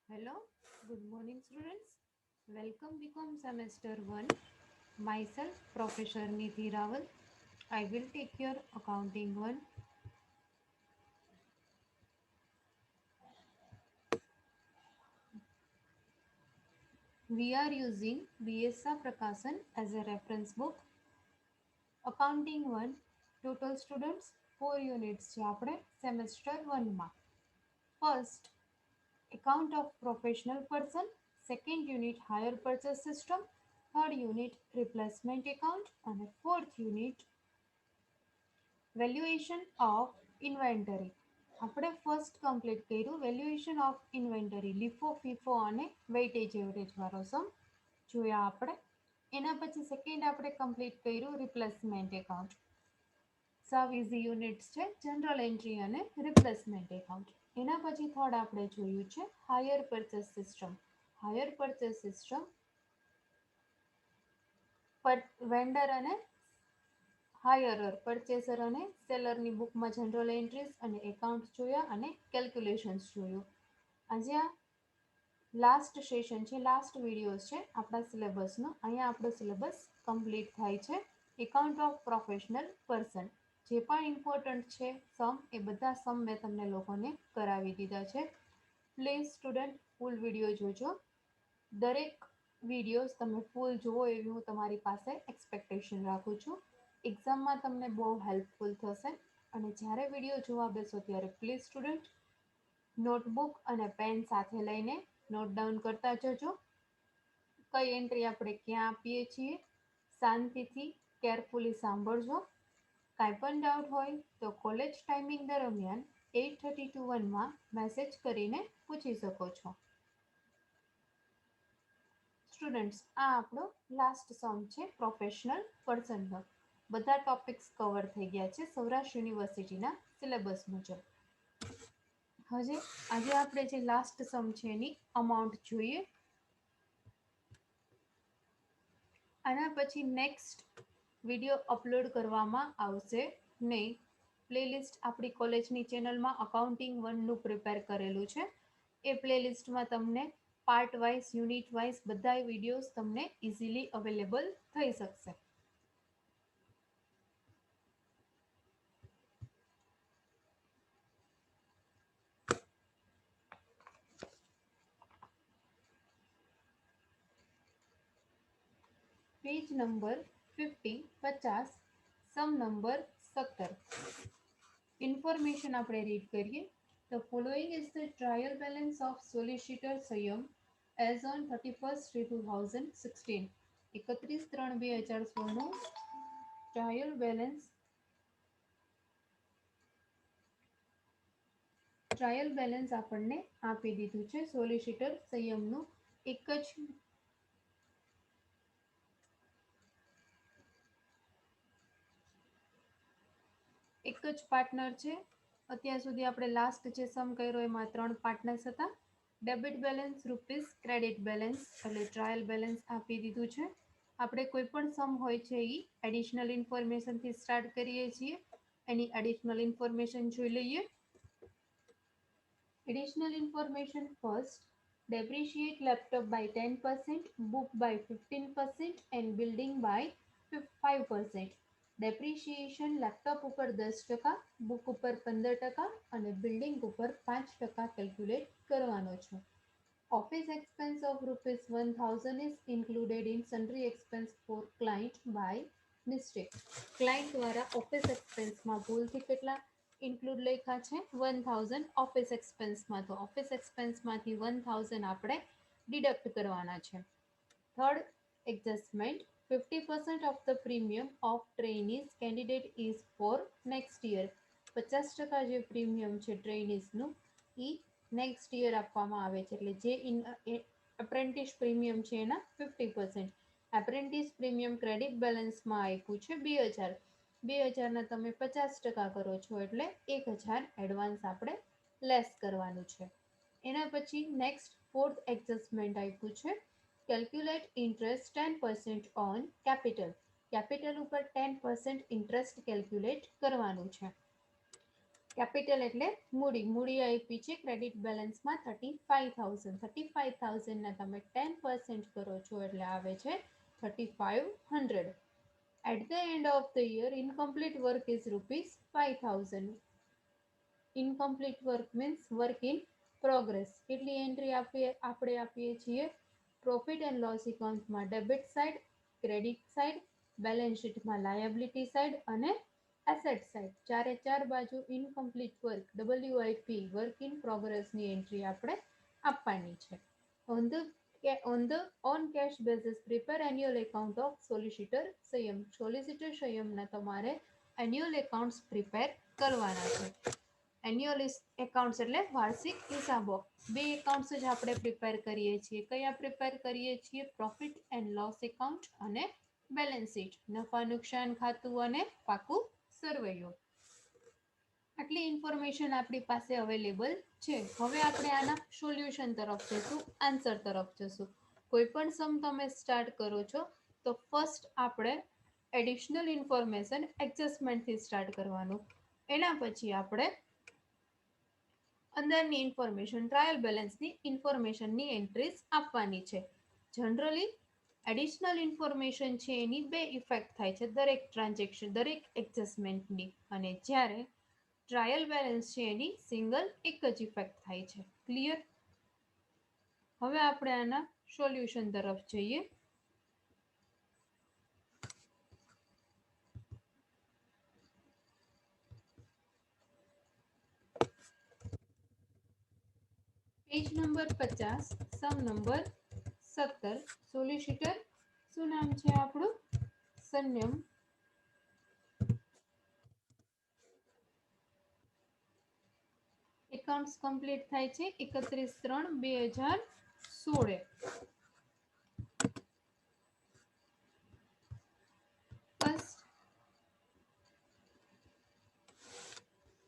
Hello, good morning students. Welcome become semester 1. Myself Professor Nidhi Rawal. I will take your accounting 1. We are using BSA Prakasan as a reference book. Accounting 1 total students 4 units છે આપણે semester 1 માં. First account of professional person, second unit hire purchase system, third unit replacement account and fourth unit valuation of inventory. આપણે first complete કર્યું valuation of inventory, લીફો FIFO અને weightage average વાળો સમ જોયા આપણે. એના પછી સેકન્ડ આપણે કમ્પ્લીટ કર્યું રિપ્લેસમેન્ટ એકાઉન્ટ. સાવ ઇઝી યુનિટ્સ છે, જનરલ એન્ટ્રી અને રિપ્લેસમેન્ટ એકાઉન્ટ. એના પછી થર્ડ આપણે જોયું છે higher purchase system. Higher purchase system vendor અને હાયરર પરચેસર અને સેલરની બુકમાં જનરલ એન્ટ્રીઝ અને એકાઉન્ટ જોયા અને કેલ્ક્યુલેશન્સ જોયું. આજે આ લાસ્ટ સેશન છે, લાસ્ટ વિડીયોઝ છે આપણા સિલેબસનો. અહીંયા આપણો સિલેબસ કમ્પ્લીટ થાય છે. એકાઉન્ટ ઓફ પ્રોફેશનલ પર્સન જે પણ ઇમ્પોર્ટન્ટ છે સમ, એ બધા સમ મેં તમને લોકોને કરાવી દીધા છે. પ્લીઝ સ્ટુડન્ટ ફૂલ વિડીયો જોજો. દરેક વિડીયોઝ તમે ફૂલ જુઓ એવી હું તમારી પાસે એક્સપેક્ટેશન રાખું છું. એક્ઝામમાં તમને બહુ હેલ્પફુલ થશે. અને જ્યારે વિડીયો જોવા બેસો ત્યારે પ્લીઝ સ્ટુડન્ટ નોટબુક અને પેન સાથે લઈને નોટ ડાઉન કરતા જજો. કઈ એન્ટ્રી આપણે ક્યાં આપીએ છીએ શાંતિથી કેરફુલી સાંભળજો. કાંઈ પણ ડાઉટ હોય તો કોલેજ ટાઈમિંગ દરમિયાન 8:30 to 1 મેસેજ કરીને પૂછી શકો છો. સ્ટુડન્ટ્સ, આ આપણો લાસ્ટ સમ છે પ્રોફેશનલ પર્સનનો. બધા ટોપિક્સ કવર થઈ ગયા છે સૌરાષ્ટ્ર યુનિવર્સિટીના સિલેબસ મુજબ. આજે આપણે જે લાસ્ટ સમ છે એની અમાઉન્ટ જોઈએ. આના પછી નેક્સ્ટ વિડીયો અપલોડ કરવામાં આવશે નહીં. પ્લેલિસ્ટ આપણી કોલેજની ચેનલમાં અકાઉન્ટિંગ 1નું પ્રિપેર કરેલું છે. એ પ્લેલિસ્ટમાં તમને પાર્ટ વાઇઝ, યુનિટ વાઇઝ બધા વિડીયોઝ તમને ઇઝીલી અવેલેબલ થઈ શકશે. Page number 50, sum number 17. Information આપણે રીડ કરીએ. The following is the trial balance of solicitor Sayam as on 31st 2016. 31/3/2016 નું ટ્રાયલ બેલેન્સ આપણને આપી દીધું છે. સોલિસિટર સંયમનું એક જ પાર્ટનર છે. અત્યાર સુધી આપણે લાસ્ટ જે સમ કર્યો એમાં 3 પાર્ટનર્સ હતા. Debit balance rupees, credit balance એટલે ટ્રાયલ બેલેન્સ આપી દીધું છે. આપણે કોઈ પણ સમ હોય છે એ એડિશનલ ઇન્ફોર્મેશનથી સ્ટાર્ટ કરીએ છીએ. એની એડિશનલ ઇન્ફોર્મેશન જોઈ લઈએ. Additional information first, depreciate laptop by 10%, book by 15% and building by 5%. Depreciation laptop ઉપર 10%, બુક ઉપર 15% અને બિલ્ડિંગ ઉપર 5% કેલ્ક્યુલેટ કરવાનો છે. Office expense of ₹1000 is included in sundry expense for client by mistake. Client દ્વારા office એક્સપેન્સમાં ભૂલથી કેટલા ઇન્ક્લુડ લખ્યા છે 1000 ઓફિસ એક્સપેન્સમાં, તો ઓફિસ એક્સપેન્સમાંથી 1000 આપણે ડિડક્ટ કરવાના છે. Third adjustment, 50% of the premium of trainees candidate is for next year. 50% જે પ્રીમિયમ છે ટ્રેનીઝનું એ નેક્સ્ટ યર આપવામાં આવે છે. એટલે જે એપ્રેન્ટિસ પ્રીમિયમ છે એના 50%. એપ્રેન્ટિસ પ્રીમિયમ ક્રેડિટ બેલેન્સમાં આપ્યું છે 2000. 2000ના તમે 50% કરો છો એટલે 1000 એડવાન્સ આપણે લેસ કરવાનું છે. એના પછી નેક્સ્ટ ફોર્થ એડજસ્ટમેન્ટ આપ્યું છે, calculate interest 10% on capital. Capital ઉપર 10% ઇન્ટરેસ્ટ કેલ્ક્યુલેટ કરવાનું છે. કેપિટલ એટલે મૂડી. મૂડી આપી છે ક્રેડિટ બેલેન્સમાં 35,000. 35,000 ના તમે 10% કરો છો એટલે આવે છે 3,500. At the end of the year, incomplete work is rupees 5,000. Incomplete work means work in progress. કેટલી એન્ટ્રી આપણે આપીએ છીએ? પ્રોફિટ એન્ડ લોસ એકાઉન્ટમાં debit side, credit side, balance શીટમાં લાયબિલિટી સાઇડ અને એસેટ સાઇડ. ચારે ચાર બાજુ incomplete work WIP work in પ્રોગ્રેસની એન્ટ્રી આપણે આપવાની છે. On cash basis, prepare annual account of solicitor સંયમ. સોલિસિટર સંયમના તમારે એન્યુઅલ એકાઉન્ટ્સ પ્રિપેર કરવાના છે. એન્યુઅલ એકાઉન્ટ્સ એટલે વાર્ષિક હિસાબો. બે એકાઉન્ટ્સ જ આપણે પ્રિપેર કરીએ છીએ. કયા પ્રિપેર કરીએ છીએ? પ્રોફિટ એન્ડ લોસ એકાઉન્ટ અને બેલેન્સ શીટ. નફા નુકસાન ખાતું અને પાકું સરવૈયું. આટલી ઇન્ફોર્મેશન આપણી પાસે અવેલેબલ છે. હવે આપણે આના સોલ્યુશન તરફ જશું, આન્સર તરફ જશું. કોઈ પણ સમ તમે સ્ટાર્ટ કરો છો તો ફર્સ્ટ આપણે એડિશનલ ઇન્ફોર્મેશન એડજસ્ટમેન્ટથી સ્ટાર્ટ કરવાનું. એના પછી આપણે અંદરની ઇન્ફોર્મેશન ટ્રાયલ બેલેન્સની ઇન્ફોર્મેશનની એન્ટ્રીઝ આપવાની છે. જનરલી એડિશનલ ઇન્ફોર્મેશન છે એની બે ઇફેક્ટ થાય છે દરેક ટ્રાન્ઝેક્શન, દરેક એડજસ્ટમેન્ટની. અને જ્યારે ટ્રાયલ બેલેન્સ છે એની સિંગલ એક જ ઇફેક્ટ થાય છે. ક્લિયર? હવે આપણે આના સોલ્યુશન તરફ જઈએ. Page number 50, sum number 17. Solicitor શું નામ છે આપણું? સંયમ. એકાઉન્ટ્સ કમ્પ્લીટ થાય છે 31/3/2016.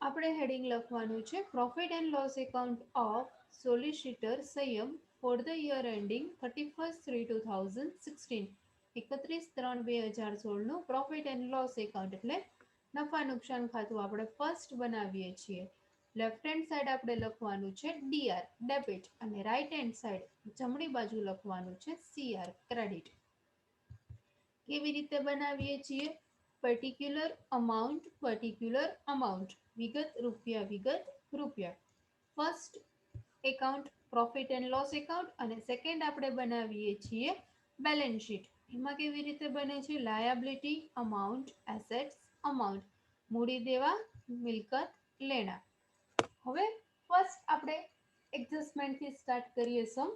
આપણે હેડિંગ લખવાનું છે profit and loss account of solicitor સંયમ ફોર ધ યર એન્ડિંગ 31/3/2016. 31/3/2016 નું પ્રોફિટ એન્ડ લોસ એકાઉન્ટ એટલે નફા નુકસાન ખાતું આપણે ફર્સ્ટ બનાવીએ છીએ. લેફ્ટ હેન્ડ સાઈડ આપણે લખવાનું છે DR ડેબિટ અને રાઈટ હેન્ડ સાઈડ જમણી બાજુ લખવાનું છે CR ક્રેડિટ. કેવી રીતે બનાવીએ છીએ? પર્ટિક્યુલર અમાઉન્ટ, વિગત રૂપિયા. First account profit and loss account અને સેકન્ડ આપણે બનાવીએ છીએ બેલેન્સ શીટ. એમાં કેવી રીતે બને છે? લાયબિલિટી અમાઉન્ટ, એસેટ્સ અમાઉન્ટ, મૂડી દેવા, મિલકત લેણા. હવે ફર્સ્ટ આપણે એડજસ્ટમેન્ટથી સ્ટાર્ટ કરીએ સમ.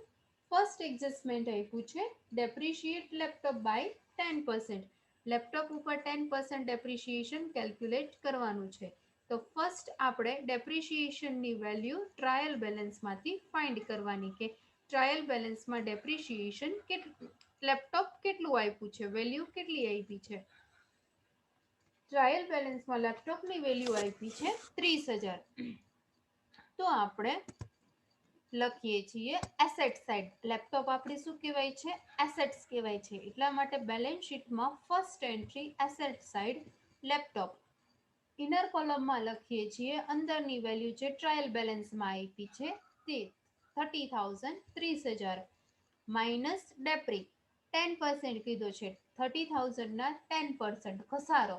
ફર્સ્ટ એડજસ્ટમેન્ટ આપ્યું છે ડેપ્રિશિએટ લેપટોપ બાય 10%. લેપટોપ ઉપર 10% ડેપ્રિશિએશન કેલ્ક્યુલેટ કરવાનું છે. તો ફર્સ્ટ આપણે ડેપ્રિશિએશનની વેલ્યુ ટ્રાયલ બેલેન્સમાંથી ફાઇન્ડ કરવાની કે ટ્રાયલ બેલેન્સમાં ડેપ્રિશિએશન લેપટોપ કેટલું આપ્યું છે, વેલ્યુ કેટલી આપી છે. ટ્રાયલ બેલેન્સમાં લેપટોપની વેલ્યુ આપી છે 30,000. તો આપણે લખીએ છીએ એસેટ સાઇડ. લેપટોપ આપણે શું કહેવાય છે? એસેટ્સ કહેવાય છે. એટલા માટે બેલેન્સ શીટમાં first entry asset side laptop. Inner કોલમમાં લખીએ છીએ અંદરની વેલ્યુ છે ટ્રાયલ બેલેન્સમાં આપી છે તે 30,000 30,000 માઇનસ ડેપ્રી 10% કીધો છે. 30,000 ના 10% ઘસારો.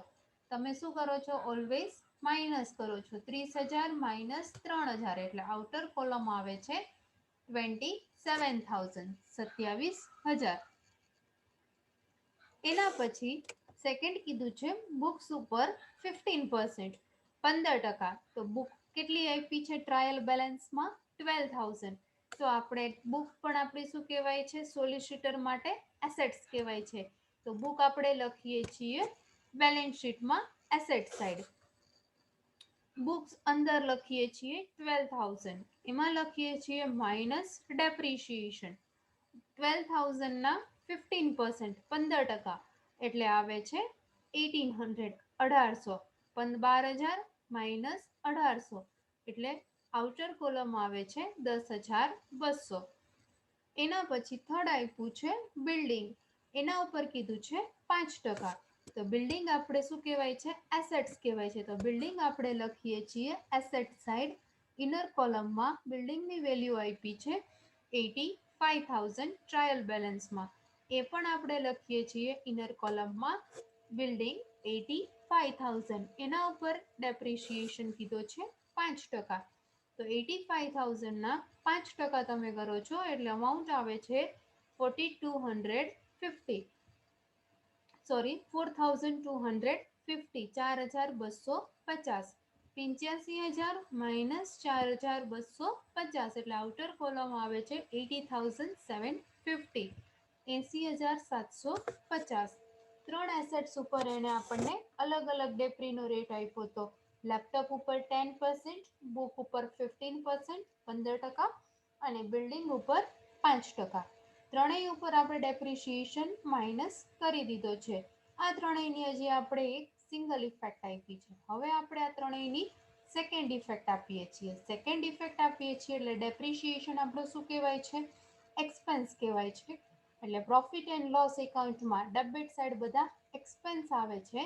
તમે શું કરો છો? ઓલવેઝ માઇનસ કરો છો. 30,000 માઇનસ 3,000 એટલે આઉટર કોલમ આવે છે 27,000 27,000. એના પછી સેકન્ડ કીધું છે બુક્સ ઉપર 15% 15%. તો બુક કેટલી આપી છે ટ્રાયલ બેલેન્સમાં? 12,000. તો આપણે બુક પણ આપણી શું કહેવાય છે? સોલિસિટર માટે એસેટ્સ કહેવાય છે. તો બુક આપણે લખીએ છીએ બેલેન્સ શીટમાં એસેટ સાઇડ. બુક્સ અંદર લખીએ છીએ 12,000. એમાં લખીએ છીએ માઇનસ ડેપ્રિશિએશન. 12,000 ના 15% 15% એટલે આવે છે 1,800 1800. 12,000 માઇનસ 1800 એટલે આઉટર કોલમ આવે છે 10,200. એના પછી થર્ડ આપ્યું છે બિલ્ડિંગ. એના ઉપર કીધું છે 5%. તો બિલ્ડિંગ આપણે શું કહેવાય છે? એસેટ્સ કહેવાય છે. તો બિલ્ડિંગ આપણે લખીએ છીએ એસેટ સાઇડ. ઇનર કોલમમાં બિલ્ડિંગની વેલ્યુ આપી છે 85,000 ટ્રાયલ બેલેન્સમાં. એ પણ આપણે લખીએ છીએ ઇનર કોલમમાં બિલ્ડિંગ 85,000. એના ઉપર ડેપ્રિશિએશન કીધો છે 5%. તો 85,000 ના 5% તમે કરો છો એટલે અમાઉન્ટ આવે છે 4,250. સોરી 4,250. 4,250. 85,000 માઇનસ 4,250 એટલે આઉટર કોલમ આવે છે 80,750. 80,750. ત્રણ એસેટ્સ ઉપર એને આપણને અલગ અલગ ડેપ્રીનો રેટ આપ્યો હતો. લેપટોપ ઉપર 10%, બુક ઉપર 15%, 15%, અને બિલ્ડિંગ ઉપર 5%. ત્રણેય ઉપર આપણે ડેપ્રિશિએશન માઇનસ કરી દીધો છે. આ ત્રણેયની હજી આપણે એક સિંગલ ઇફેક્ટ આપી છે. હવે આપણે આ ત્રણેયની સેકન્ડ ઇફેક્ટ આપીએ છીએ. સેકન્ડ ઇફેક્ટ આપીએ છીએ એટલે ડેપ્રિશિએશન આપણું શું કહેવાય છે? એક્સપેન્સ કહેવાય છે. એટલે પ્રોફિટ એન્ડ લોસ એકાઉન્ટમાં ડેબિટ સાઈડ બધા એક્સપેન્સ આવે છે,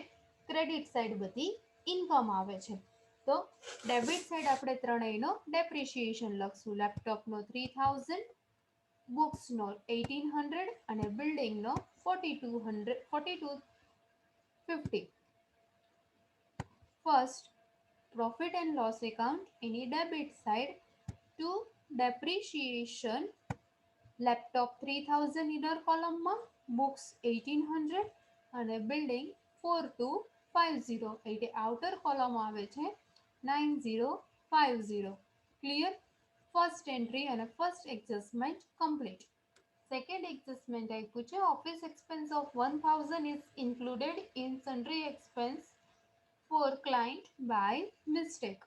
ક્રેડિટ સાઈડ બધી ઇન્કમ આવે છે. તો ડેબિટ સાઈડ આપણે ત્રણેયનો ડેપ્રિશિએશન લખશું. લેપટોપનો 3,000, બુક્સનો 1,800 અને બિલ્ડિંગનો 4,250. First, profit and loss account એની debit side to depreciation. Laptop 3,000 inner કોલમમાં, બુક્સ 1,800 અને બિલ્ડિંગ 4,250 એટલે આઉટર કોલમ આવે છે 9,050. ક્લિયર? ફર્સ્ટ એન્ટ્રી અને first adjustment complete. Second adjustment આપ્યું છે office expense of 1,000 is included in sundry expense for client by mistake.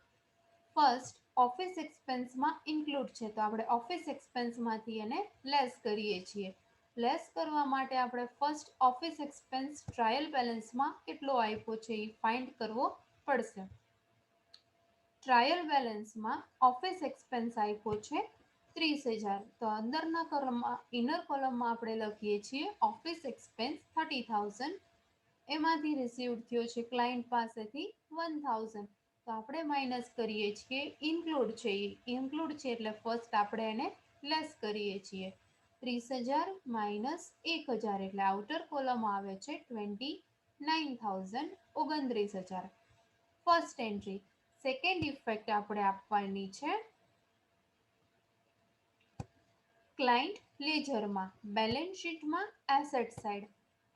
First office એક્સપેન્સમાં include છે તો આપણે ઓફિસ એક્સપેન્સમાંથી એને લેસ કરીએ છીએ. લેસ કરવા માટે આપણે ફર્સ્ટ ઓફિસ એક્સપેન્સ ટ્રાયલ બેલેન્સમાં કેટલો આપ્યો છે એ ફાઇન્ડ કરવો પડશે. ટ્રાયલ બેલેન્સમાં ઓફિસ એક્સપેન્સ આપ્યો છે 30,000. તો અંદરના કોલમમાં ઇનર કોલમમાં આપણે લખીએ છીએ ઓફિસ એક્સપેન્સ 30,000. એમાંથી રિસીવ્ડ થયો છે ક્લાયન્ટ પાસેથી 1,000. તો આપણે માઇનસ કરીએ છીએ ઇન્ક્લુડ છે. ઇન્ક્લુડ છે એટલે ફર્સ્ટ આપણે એને લેસ કરીએ છીએ. 30,000 માઇનસ 1,000 એટલે આઉટર કોલમ આવે છે 29,000, 29,000. First entry. સેકન્ડ ઇફેક્ટ આપણે આપવાની છે ક્લાયન્ટ લેજરમાં. બેલેન્સ શીટમાં asset side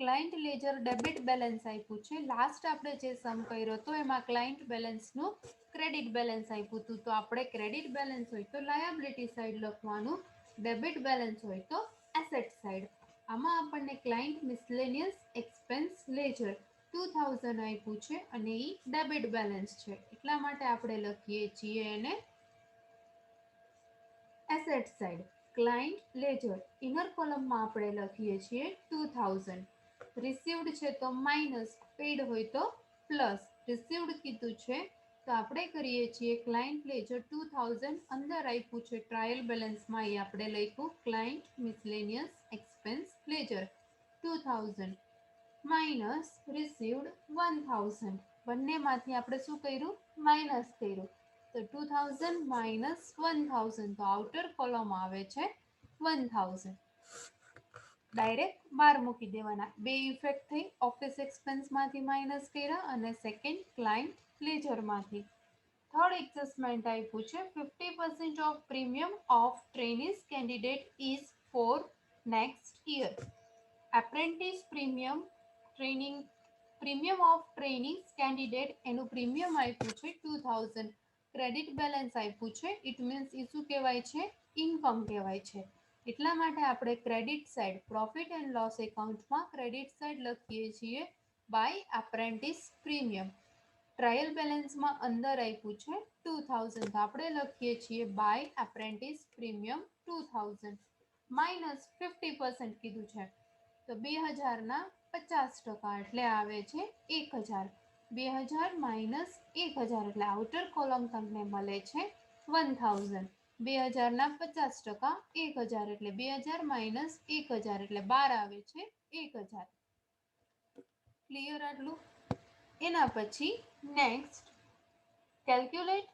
client ledger debit balance આપ્યું છે. લાસ્ટ આપણે જે સમ કર્યો હતો એમાં ક્લાયન્ટ બેલેન્સનું ક્રેડિટ બેલેન્સ આપ્યું હતું. તો આપણે ક્રેડિટ બેલેન્સ હોય તો લાયબિલિટી સાઈડ લખવાનું, ડેબિટ બેલેન્સ હોય તો એસેટ સાઈડ. આમાં આપણને ક્લાયન્ટ મિસલેનિયસ એક્સપેન્સ લેજર 2,000 આપ્યું છે અને એ ડેબિટ બેલેન્સ છે એટલા માટે આપણે લખીએ છીએ એને asset side. Client ledger inner કોલમમાં આપણે લખીએ છીએ 2,000. રિસીવ્ડ છે તો માઇનસ, પેડ હોય તો પ્લસ. રિસીવ્ડ કીધું છે તો આપણે કરીએ છીએ ક્લાયન્ટ લેજર 2,000 અંદર આપ્યું છે ટ્રાયલ બેલેન્સમાં એ આપણે લખ્યું client miscellaneous expense ledger 2,000 minus received 1,000. બંનેમાંથી આપણે શું કર્યું? માઇનસ કર્યું. તો 2,000 માઇનસ 1,000 તો આઉટર કોલમ આવે છે 1,000. ડાયરેક્ટ બાર મૂકી દેવાના. બે ઇફેક્ટ થઈ, ઓફિસ એક્સપેન્સમાંથી માઇનસ કર્યા અને સેકન્ડ ક્લાયન્ટ લેજરમાંથી. થર્ડ એડજસ્ટમેન્ટ આપ્યું છે 50% of premium of trainees candidate is for next year. Apprentice premium of training candidate એનું પ્રીમિયમ આપ્યું છે 2,000. ક્રેડિટ બેલેન્સ આપ્યું છે. ઇટ મીન્સ એ શું કહેવાય છે? ઇન્કમ કહેવાય છે. એટલા માટે આપણે credit side profit and loss એકાઉન્ટમાં ક્રેડિટ સાઈડ લખીએ છીએ બાય એપ્રેન્ટિસ પ્રીમિયમ. ટ્રાયલ બેલેન્સમાં અંદર આપ્યું છે 2,000 તો આપણે લખીએ છીએ બાય એપ્રેન્ટિસ પ્રીમિયમ 2,000 માઇનસ 50% કીધું છે તો 2,000 ના 50% એટલે આવે છે 1,000. 2,000 માઇનસ 1,000 એટલે આઉટર કોલમ તમને મળે છે 1,000. 2,000 ના 50% 1,000 એટલે 2,000 માઇનસ 1,000 એટલે 12 આવે છે 1,000. ક્લિયર આટલું? એના પછી નેક્સ્ટ કેલ્ક્યુલેટ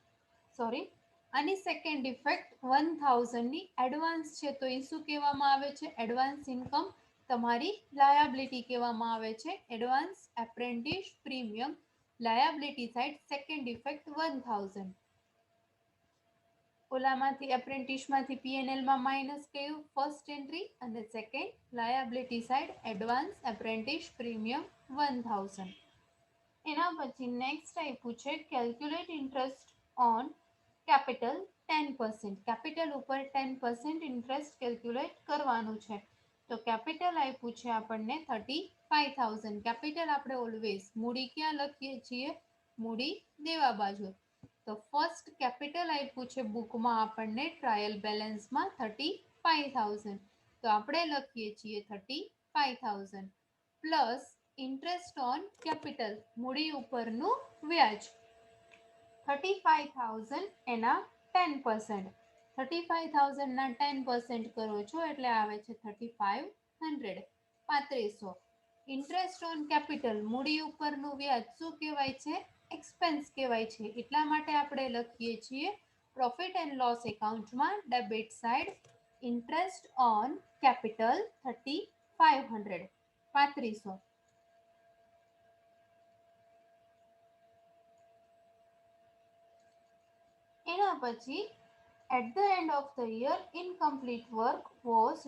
આની સેકન્ડ ઇફેક્ટ 1000ની એડવાન્સ છે તો એ શું કહેવામાં આવે છે? Advance income. તમારી લાયાબિલિટી કહેવામાં આવે છે advance apprentice premium. Liability side second effect 1000. ઓલામાંથી એપ્રેન્ટિસમાંથી પીએનએલમાં માઇનસ કર્યું ફર્સ્ટ એન્ટ્રી અને second liability side advance apprentice premium 1000. એના પછી નેક્સ્ટ આપ્યું છે calculate interest on capital 10%. Capital ઉપર 10% ઇન્ટરેસ્ટ કેલ્ક્યુલેટ કરવાનું છે. તો કેપિટલ આપ્યું છે આપણને 35,000. કેપિટલ આપણે ઓલવેઝ મૂડી ક્યાં લખીએ છીએ? મૂડી દેવા બાજુ. તો ફર્સ્ટ કેપિટલ આપ્યું છે બુકમાં આપણને ટ્રાયલ બેલેન્સમાં 35,000. તો આપણે લખીએ છીએ 35,000 પ્લસ ઇન્ટરેસ્ટ ઓન કેપિટલ મૂડી ઉપરનું વ્યાજ 35,000 એના 10%. 35,000 ના 10% કરો છો એટલે આવે છે 3,500 3500. ઇન્ટરેસ્ટ ઓન કેપિટલ મૂડી ઉપરનું વ્યાજ શું કહેવાય છે? એક્સપેન્સ કહેવાય છે. એટલા માટે આપણે લખીએ છીએ પ્રોફિટ એન્ડ લોસ એકાઉન્ટમાં debit side interest on capital 3,500 3500. એના પછી at the end of the year incomplete work was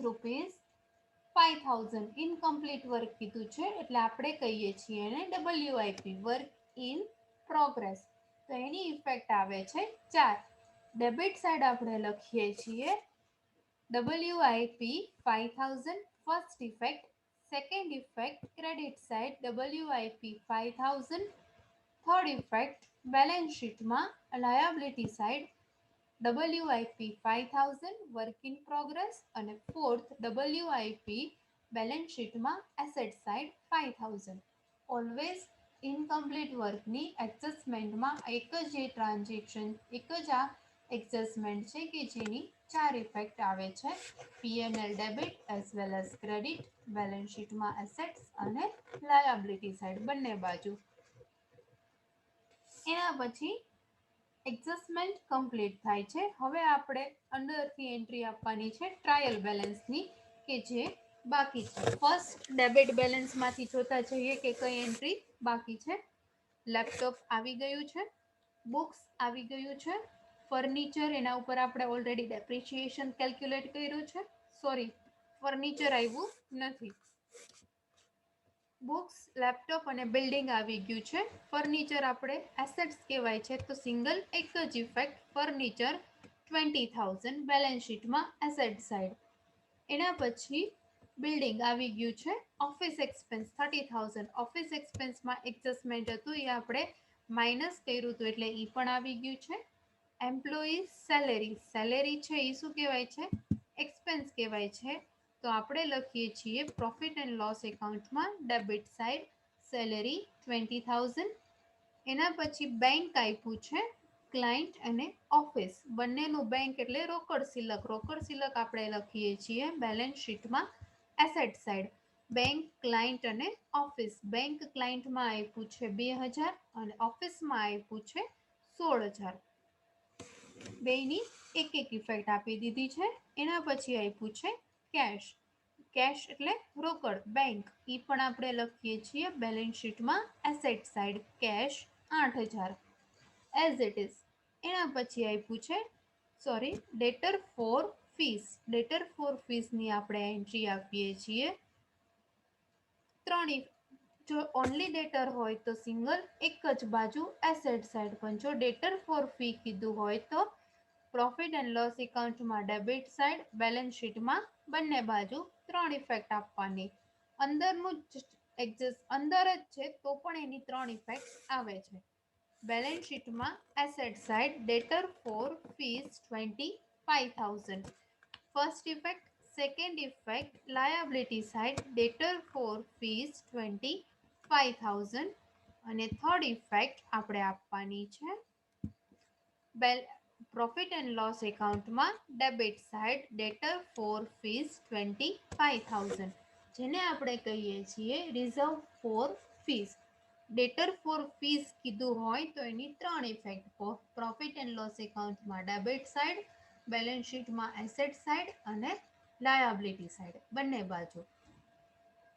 ₹5,000. Incomplete work કીધું છે એટલે આપણે કહીએ છીએ એને WIP વર્ક ઇન પ્રોગ્રેસ. તો એની ઇફેક્ટ આવે છે 4. ડેબિટ સાઇડ આપણે લખીએ છીએ WIP 5,000 first effect. Second effect credit side WIP 5,000. Third effect balance શીટમાં liability side WIP 5,000 work in progress અને ફોર્થ WIP બેલેન્સ શીટમાં એસેટ સાઇડ 5,000. ઓલવેઝ ઇનકમ્પ્લીટ વર્કની એડજસ્ટમેન્ટમાં એક જ ટ્રાન્ઝેક્શન એક જ આ એડજસ્ટમેન્ટ છે કે જેની 4 ઇફેક્ટ આવે છે P&L debit as well as credit balance શીટમાં એસેટ્સ અને લાયાબિલિટી સાઇડ બંને બાજુ. એના પછી એડજસ્ટમેન્ટ કમ્પ્લીટ થાય છે. હવે આપણે અંદરથી એન્ટ્રી આપવાની છે ટ્રાયલ બેલેન્સની કે જે બાકી છે. ફર્સ્ટ ડેબિટ બેલેન્સમાંથી જોતા જઈએ કે કઈ એન્ટ્રી બાકી છે. લેપટોપ આવી ગયું છે, બુક્સ આવી ગયું છે, ફર્નિચર એના ઉપર આપણે ઓલરેડી ડેપ્રિસિએશન કેલ્ક્યુલેટ કર્યું છે. ફર્નિચર આવ્યું નથી. બુક્સ, લેપટોપ અને બિલ્ડિંગ આવી ગયું છે. ફર્નિચર આપણે એસેટ્સ કહેવાય છે તો સિંગલ એક જ ઇફેક્ટ ફર્નિચર 20,000 બેલેન્સ શીટમાં એસેટ સાઇડ. એના પછી બિલ્ડિંગ આવી ગયું છે. ઓફિસ એક્સપેન્સ 30,000 ઓફિસ એક્સપેન્સમાં એડજસ્ટમેન્ટ હતું એ આપણે માઇનસ કર્યું હતું એટલે એ પણ આવી ગયું છે. એમ્પ્લોયી સેલેરી છે એ શું કહેવાય છે? એક્સપેન્સ કહેવાય છે. તો આપણે લખીએ છીએ પ્રોફિટ એન્ડ લોસ એકાઉન્ટમાં ડેબિટ સાઇડ સેલેરી 20,000. એના પછી બેંક આપ્યું છે ક્લાયન્ટ અને ઓફિસ બંનેનું બેંક એટલે રોકડ સિલક આપણે લખીએ છીએ બેલેન્સ શીટમાં એસેટ સાઇડ બેંક ક્લાયન્ટ અને ઓફિસ. બેંક ક્લાયન્ટમાં આપ્યું છે 2,000 અને ઓફિસમાં આપ્યું છે 16,000. બેની એક ઇફેક્ટ આપી દીધી છે. એના પછી આપ્યું છે કેશ એટલે રોકડ બેંક એ પણ આપણે લખીએ છીએ બેલેન્સ શીટમાં asset side cash 8,000 as it is. એના પછી આપ્યું છે ડેટર ફોર ફીસની આપણે એન્ટ્રી આપીએ છીએ 3. જો ઓનલી ડેટર હોય તો સિંગલ એક જ બાજુ એસેટ સાઇડ પણ જો ડેટર ફોર ફી કીધું હોય તો પ્રોફિટ એન્ડ લોસ એકાઉન્ટમાં ડેબિટ સાઇડ બેલેન્સ શીટમાં બંને બાજુ 3 ઇફેક્ટ આપવાની. અંદર જ છે તો પણ એની 3 ઇફેક્ટ આવે છે. બેલેન્સ શીટમાં asset side debtor for fees 25,000 first effect. Second effect liability side debtor for fees 25,000 અને થર્ડ ઇફેક્ટ આપણે આપવાની છે પ્રોફિટ એન્ડ લોસ એકાઉન્ટમાં debit side debtor for fees 25,000 જેને આપણે કહીએ છીએ reserve for fees. Debtor for fees કીધું હોય તો એની 3 ઇફેક્ટ, પ્રોફિટ એન્ડ લોસ એકાઉન્ટમાં ડેબિટ સાઇડ, બેલેન્સ શીટમાં એસેટ સાઇડ અને લાયબિલિટી સાઇડ બંને બાજુ.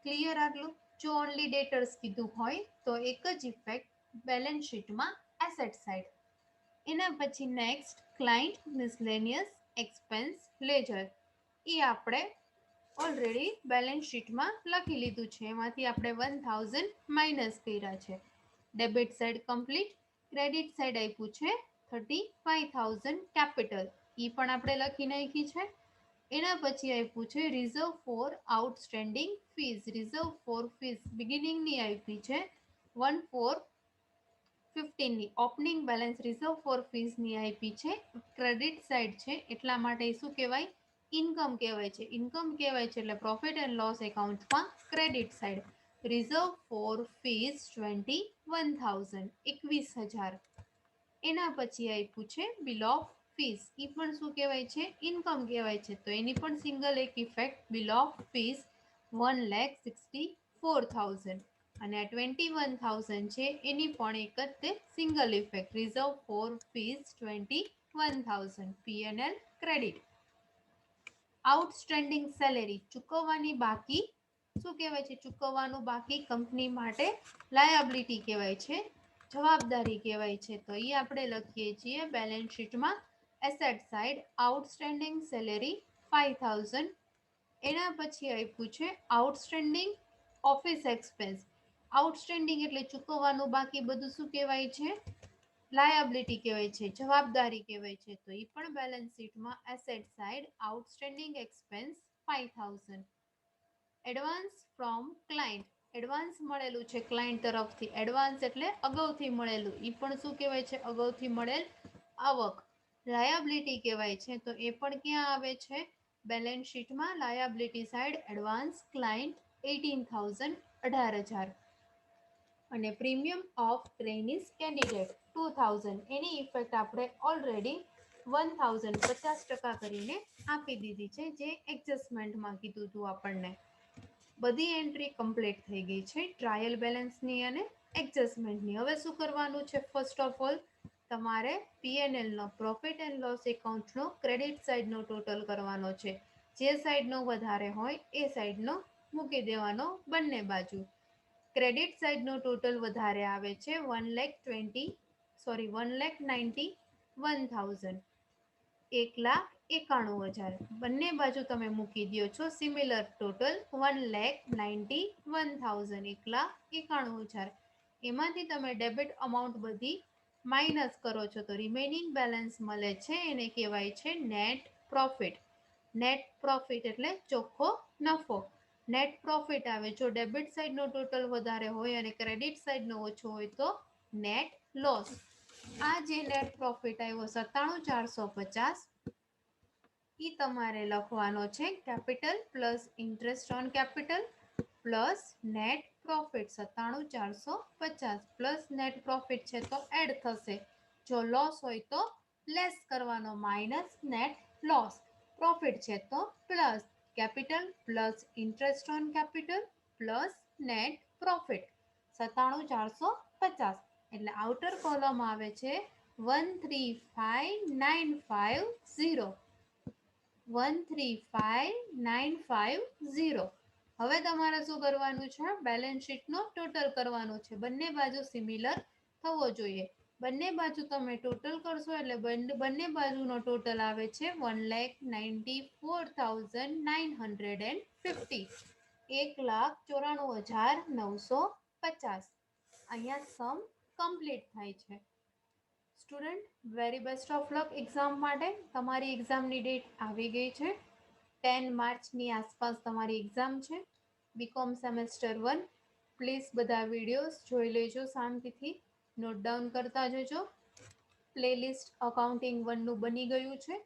ક્લિયર આટલું? જો ઓનલી ડેટર્સ કીધું હોય તો એક જ ઇફેક્ટ, બેલેન્સ શીટમાં એસેટ સાઇડ. એના પછી next client miscellaneous expense ledger. એ આપણે ઓલરેડી બેલેન્સ શીટમાં લખી લીધું છે, એમાંથી આપણે 1000 માઇનસ કર્યા છે. Debit side complete. Credit side આપ્યું છે 35,000 કેપિટલ, એ પણ આપણે લખી નાખી છે. એના પછી આપ્યું છે reserve for outstanding fees. Reserve for fees બિગિનિંગની આપી છે 1/4/15ની. ઓપનિંગ બેલેન્સ રિઝર્વ ફોર ફીઝની આપી છે, ક્રેડિટ સાઇડ છે એટલા માટે શું કહેવાય? ઇન્કમ કહેવાય છે. ઇન્કમ કહેવાય છે એટલે પ્રોફિટ એન્ડ લોસ એકાઉન્ટમાં credit side. Reserve for fees 21,000 21,000. એના પછી આપ્યું છે બિલ ઓફ ફીસ. એ પણ શું કહેવાય છે? ઇન્કમ કહેવાય છે. તો એની પણ સિંગલ એક ઇફેક્ટ, બિલ ઓફ ફીસ 1,64,000. અને આ 21,000 છે એની પણ એક જ તે single effect, reserve for fees 21,000 P&L credit. Outstanding salary ચૂકવવાની બાકી, શું કહેવાય છે? ચૂકવવાનું બાકી કંપની માટે લાયબિલિટી કહેવાય છે, જવાબદારી કહેવાય છે. તો એ આપણે લખીએ છીએ બેલેન્સ શીટમાં એસેટ સાઇડ, આઉટસ્ટેન્ડિંગ સેલેરી 5,000. એના પછી આપ્યું છે આઉટસ્ટેન્ડિંગ ઓફિસ એક્સપેન્સ. આઉટસ્ટેન્ડિંગ એટલે ચૂકવવાનું બાકી બધું શું કહેવાય છે? લાયબિલિટી કહેવાય છે, જવાબદારી કહેવાય છે. તો એ પણ બેલેન્સ શીટમાં asset side, outstanding expense 5,000. Advance from client. Advance મળેલું છે ક્લાયન્ટ તરફથી. એડવાન્સ એટલે અગાઉથી મળેલું, એ પણ શું કહેવાય છે? અગાઉથી મળેલ આવક. લાયબિલિટી કહેવાય છે. તો એ પણ ક્યાં આવે છે? બેલેન્સ શીટમાં લાયબિલિટી સાઇડ, એડવાન્સ ક્લાયન્ટ 18,000 18,000. અને પ્રીમિયમ ઓફ ટ્રેનિસ કેન્ડિડેટ 2,000. એની ઇફેક્ટ આપણે ઓલરેડી 1,050% કરીને આપી દીધી છે, જે એડજસ્ટમેન્ટમાં કીધું હતું આપણને. બધી એન્ટ્રી કમ્પ્લીટ થઈ ગઈ છે, ટ્રાયલ બેલેન્સની અને એડજસ્ટમેન્ટની. હવે શું કરવાનું છે? ફર્સ્ટ ઓફ ઓલ તમારે પીએનએલનો, પ્રોફિટ એન્ડ લોસ એકાઉન્ટનો ક્રેડિટ સાઇડનો ટોટલ કરવાનો છે. જે સાઇડનો વધારે હોય એ સાઇડનો મૂકી દેવાનો બંને બાજુ. ક્રેડિટ સાઇડનો ટોટલ વધારે આવે છે 1,91,000, 1,91,000. બંને બાજુ તમે મૂકી દો છો સિમિલર ટોટલ 1,91,000, 1,91,000. એમાંથી તમે ડેબિટ અમાઉન્ટ બધી માઇનસ કરો છો તો રિમેનિંગ બેલેન્સ મળે છે, એને કહેવાય છે નેટ પ્રોફિટ. નેટ પ્રોફિટ એટલે ચોખ્ખો નફો. નેટ પ્રોફિટ આવે જો ડેબિટ સાઇડનો ટોટલ વધારે હોય અને ક્રેડિટ સાઇડનો ઓછો હોય તો નેટ લોસ. આ જે નેટ પ્રોફિટ આવ્યો 97,450, એ તમારે લખવાનો છે capital plus interest on capital plus net profit. 97,450 plus net profit છે તો એડ થશે. જો લોસ હોય તો લેસ કરવાનો, માઇનસ નેટ લોસ. પ્રોફિટ છે તો plus capital plus interest on capital plus net profit 97,450. એટલે આઉટર કોલમ આવે છે 135,950, 135,950. હવે તમારે શું કરવાનું છે? બેલેન્સ શીટનો ટોટલ કરવાનું છે. બંને બાજુ સિમિલર થવો જોઈએ. બંને બાજુ તમે ટોટલ કરશો એટલે બંને બાજુનો ટોટલ આવે છે 1,94,950, 1,94,950. અહીંયા સમ કમ્પ્લીટ થાય છે. Student, very best of luck exam માટે. તમારી એક્ઝામની ડેટ આવી ગઈ છે, 10 માર્ચની આસપાસ તમારી એક્ઝામ છે, બીકોમ સેમેસ્ટર 1. પ્લીઝ બધા વિડીયોઝ જોઈ લેજો શાંતિથી, નોટ ડાઉન કરતા જજો. પ્લેલિસ્ટ અકાઉન્ટિંગ 1નું બની ગયું છે.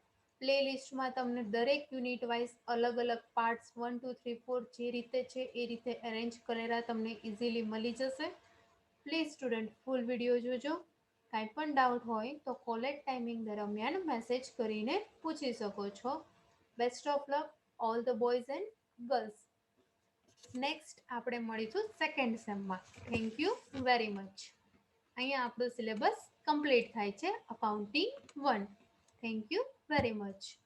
પ્લેલિસ્ટમાં તમને દરેક યુનિટ વાઇઝ અલગ અલગ પાર્ટ્સ 1, 2, 3, 4 જે રીતે છે એ રીતે અરેન્જ કરેલા તમને ઇઝીલી મળી જશે. પ્લીઝ સ્ટુડન્ટ ફૂલ વિડીયો જોજો. કાંઈ પણ ડાઉટ હોય તો કોલેજ ટાઈમિંગ દરમિયાન મેસેજ કરીને પૂછી શકો છો. Best of luck all the boys and girls. Next આપણે મળીશું સેકન્ડ સેમમાં. Thank you very much. અહીંયા આપણું સિલેબસ કમ્પ્લીટ થાય છે accounting 1. Thank you very much.